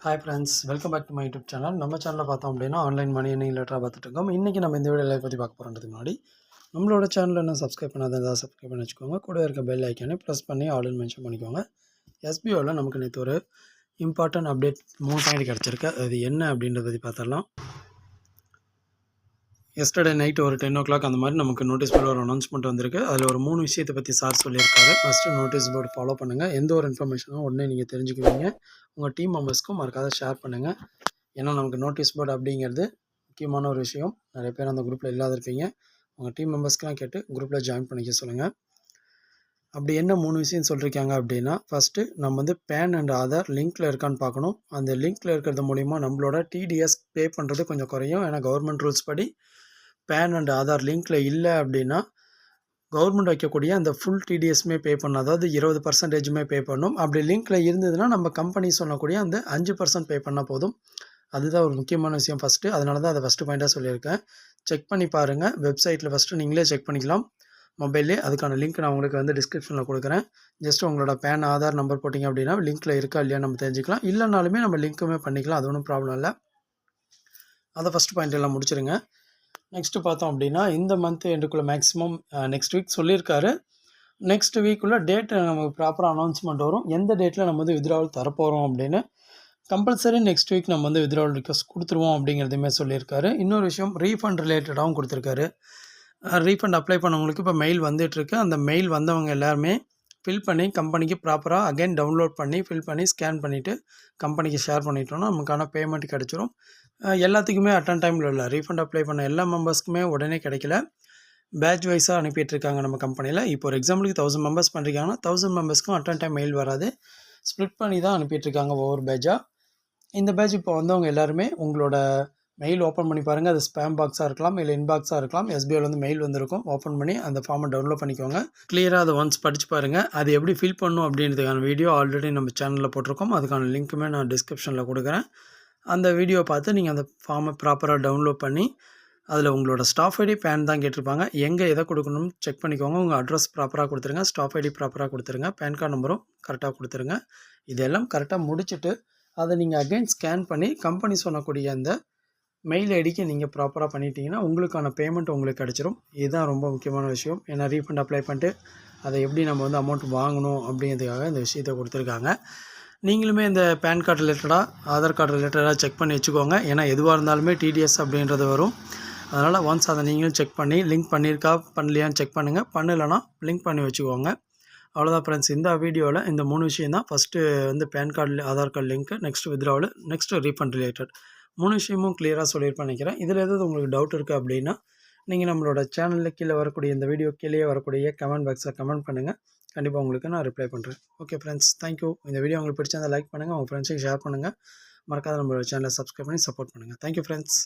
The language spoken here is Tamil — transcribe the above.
Hi friends, welcome back to my YouTube channel. நம்ம சேனலில் பார்த்தோம் அப்படின்னா ஆன்லைன் மணி ஏர்னிங் ரிலேட்டடாக பார்த்துட்டு இருக்கோம். இன்றைக்கி நம்ம இந்த வீடியோவில் பற்றி பார்க்க போகிறதுக்கு முன்னாடி நம்மளோட சேனலில் என்ன சப்ஸ்கிரைப் பண்ணாத ஏதாவது சப்ஸ்கிரைப் பண்ணி வச்சுக்கோங்க. கூட இருக்க பெல் ஐக்கானே ப்ரெஸ் பண்ணி ஆல்னு மென்ஷன் பண்ணிக்கோங்க. எஸ்பிஓவில் நமக்கு நேற்று ஒரு இம்பார்ட்டன்ட் அப்டேட் 3 பாயிண்ட் கிடச்சிருக்கு. அது என்ன அப்படின்றத பற்றி பார்த்துடலாம். எஸ்டர்டே நைட் ஒரு 10 o'clock அந்த மாதிரி நமக்கு நோட்டீஸ் போர்டு ஒரு அனௌன்ஸ்மெண்ட் வந்திருக்கு. அதில் ஒரு 3 விஷயத்தை பற்றி சார் சொல்லியிருக்காரு. ஃபஸ்ட்டு நோட்டீஸ் போர்டு ஃபாலோ பண்ணுங்கள். எந்த ஒரு இன்ஃபர்மேஷனும் உடனே நீங்கள் தெரிஞ்சுக்குவீங்க. உங்கள் டீம் மெம்பர்ஸ்க்கும் மறக்காத ஷேர் பண்ணுங்கள். ஏன்னா நமக்கு நோட்டீஸ் போர்டு அப்படிங்கிறது முக்கியமான ஒரு விஷயம். நிறைய பேர் அந்த குரூப்பில் இல்லாத இருப்பீங்க. உங்கள் டீம் மெம்பர்ஸ்க்கெலாம் கேட்டு குரூப்பில் ஜாயின் பண்ணிக்க சொல்லுங்கள். அப்படி என்ன 3 விஷயம் சொல்லியிருக்காங்க அப்படின்னா, ஃபஸ்ட்டு நம்ம வந்து பேன் அண்ட் ஆதார் லிங்க்கில் இருக்கான்னு பார்க்கணும். அந்த லிங்க்கில் இருக்கிறது மூலிமா நம்மளோட டிடிஎஸ் பே பண்ணுறது கொஞ்சம் குறையும். ஏன்னா கவர்மெண்ட் ரூல்ஸ் படி பேன் அண்ட் ஆதார் லிங்க்கில் இல்லை அப்படின்னா கவர்மெண்ட் வைக்கக்கூடிய அந்த ஃபுல் டிடிஎஸ்மே பே பண்ணணும். அதாவது 20% பே பண்ணணும். அப்படி லிங்க்கில் இருந்ததுன்னா நம்ம கம்பெனி சொல்லக்கூடிய அந்த 5% பே பண்ணால் போதும். அதுதான் ஒரு முக்கியமான விஷயம் ஃபஸ்ட்டு. அதனால தான் அதை ஃபஸ்ட்டு பாயிண்ட்டாக சொல்லியிருக்கேன். செக் பண்ணி பாருங்கள். வெப்சைட்டில் ஃபஸ்ட்டு நீங்களே செக் பண்ணிக்கலாம் மொபைல்லே. அதுக்கான லிங்க் நான் உங்களுக்கு வந்து டிஸ்கிரிப்ஷனில் கொடுக்குறேன். ஜஸ்ட் உங்களோட பேன் ஆதார் நம்பர் போட்டிங்க அப்படின்னா லிங்க்கில் இருக்கா இல்லையா நம்ம தெரிஞ்சுக்கலாம். இல்லைனாலுமே நம்ம லிங்க்குமே பண்ணிக்கலாம். அது ஒன்றும் ப்ராப்ளம் இல்லை. அதை ஃபஸ்ட் பாயிண்ட் எல்லாம் முடிச்சிருங்க. நெக்ஸ்ட்டு பார்த்தோம் அப்படின்னா இந்த மந்த் எண்டுக்குள்ளே மேக்ஸிமம் நெக்ஸ்ட் வீக் சொல்லியிருக்காரு. நெக்ஸ்ட் வீக்குள்ளே டேட் நமக்கு ப்ராப்பராக அனௌன்ஸ்மெண்ட் வரும். எந்த டேட்டில் நம்ம வந்து வித்ட்ராவல் தரப்போகிறோம் அப்படின்னு. கம்பல்சரி நெக்ஸ்ட் வீக் நம்ம வந்து வித்ட்ராவல் ரிக்வஸ்ட் கொடுத்துருவோம் அப்படிங்கிறதுமே சொல்லியிருக்காரு. இன்னொரு விஷயம் ரீஃபண்ட் ரிலேட்டடாகவும் கொடுத்துருக்காரு. ரீஃபண்ட் அப்ளை பண்ணவங்களுக்கு இப்போ மெயில் வந்துட்டுருக்கு. அந்த மெயில் வந்தவங்க எல்லாருமே ஃபில் பண்ணி கம்பெனிக்கு ப்ராப்பராக அகைன் டவுன்லோட் பண்ணி ஃபில் பண்ணி ஸ்கேன் பண்ணிவிட்டு கம்பெனிக்கு ஷேர் பண்ணிட்டோன்னா நமக்கான பேமெண்ட் கிடச்சிரும். எல்லாத்துக்குமே அட்டன் டைமில் இல்லை. ரீஃபண்ட் அப்ளை பண்ண எல்லா மெம்பர்ஸ்க்குமே உடனே கிடைக்கல. பேட்ச் வைஸாக அனுப்பிட்டுருக்காங்க நம்ம கம்பெனியில். இப்போ ஒரு எக்ஸாம்பிளுக்கு 1000 மெம்பர்ஸ் பண்ணுறீங்கன்னா 1000 மெம்பர்ஸ்க்கும் அட்டன் டைம் மெயில் வராது. ஸ்ப்ளிட் பண்ணி தான் அனுப்பிட்டுருக்காங்க ஒவ்வொரு பேட்சாக. இந்த பேட்ச் இப்போ வந்தவங்க எல்லாருமே உங்களோட மெயில் ஓப்பன் பண்ணி பாருங்கள். அது ஸ்பேம் பாக்ஸாக இருக்கலாம், இல்லை இன்பாக்ஸாக இருக்கலாம். எஸ்பிஐயில் வந்து மெயில் வந்திருக்கும். ஓப்பன் பண்ணி அந்த ஃபார்மை டவுன்லோட் பண்ணிக்கோங்க. கிளியராக அதை ஒன்ஸ் படித்து பாருங்கள். அது எப்படி ஃபில் பண்ணணும் அப்படின்றதுக்கான வீடியோ ஆல்ரெடி நம்ம சேனலில் போட்டிருக்கோம். அதுக்கான லிங்க்குமே நான் டிஸ்கிரிப்ஷனில் கொடுக்குறேன். அந்த வீடியோ பார்த்து நீங்கள் அந்த ஃபார்மை ப்ராப்பராக டவுன்லோட் பண்ணி அதில் உங்களோட ஸ்டாஃப் ஐடி பேன் தான் கேட்டிருப்பாங்க. எங்கே எதை கொடுக்கணும்னு செக் பண்ணிக்கோங்க. உங்கள் அட்ரஸ் ப்ராப்பராக கொடுத்துருங்க. ஸ்டாஃப் ஐடி ப்ராப்பராக கொடுத்துருங்க. பேன் கார்டு நம்பரும் கரெக்டாக கொடுத்துருங்க. இதெல்லாம் கரெக்டாக முடிச்சுட்டு அதை நீங்கள் அகைன் ஸ்கேன் பண்ணி கம்பெனி சொல்லக்கூடிய அந்த மெயில் ஐடிக்கு நீங்கள் ப்ராப்பராக பண்ணிட்டீங்கன்னா உங்களுக்கான பேமெண்ட் உங்களுக்கு கிடச்சிரும். இதுதான் ரொம்ப முக்கியமான விஷயம். ஏன்னா ரீஃபண்ட் அப்ளை பண்ணிட்டு அதை எப்படி நம்ம வந்து அமௌண்ட் வாங்கணும் அப்படிங்கிறதுக்காக இந்த விஷயத்தை கொடுத்துருக்காங்க. நீங்களுமே இந்த பேன் கார்டு ரிலேட்டடாக ஆதார் கார்டு ரிலேட்டடாக செக் பண்ணி வச்சுக்கோங்க. ஏன்னா எதுவாக இருந்தாலுமே டிடிஎஸ் அப்படின்றது வரும். அதனால் ஒன்ஸ் அதை நீங்களும் செக் பண்ணி லிங்க் பண்ணியிருக்கா பண்ணலையான்னு செக் பண்ணுங்கள். பண்ணலைன்னா லிங்க் பண்ணி வச்சுக்கோங்க. அவ்வளோதான் ஃப்ரெண்ட்ஸ். இந்த வீடியோவில் இந்த 3 விஷயம் தான். ஃபஸ்ட்டு வந்து PAN card Aadhaar card link, next withdrawal, next refund related 3 விஷயமும் கிளியராக சொல்லியிருப்பேன் நினைக்கிறேன். இதில் எதாவது உங்களுக்கு டவுட் இருக்குது அப்படின்னா நீங்கள் நம்மளோட சேனலில் கீழே வரக்கூடிய இந்த வீடியோ கீழே வரக்கூடிய கமெண்ட் பாக்ஸில் கமெண்ட் பண்ணுங்கள். கண்டிப்பாக உங்களுக்கு நான் ரிப்ளை பண்ணுறேன். Okay friends, thank you. இந்த வீடியோ உங்களுக்கு பிடிச்சிருந்தால் லைக் பண்ணுங்கள், உங்கள் ஃப்ரெண்ட்ஸுக்கு ஷேர் பண்ணுங்கள். மறக்காத நம்மளோட சேனலை சப்ஸ்கிரைப் பண்ணி சப்போர்ட் பண்ணுங்கள். Thank you friends.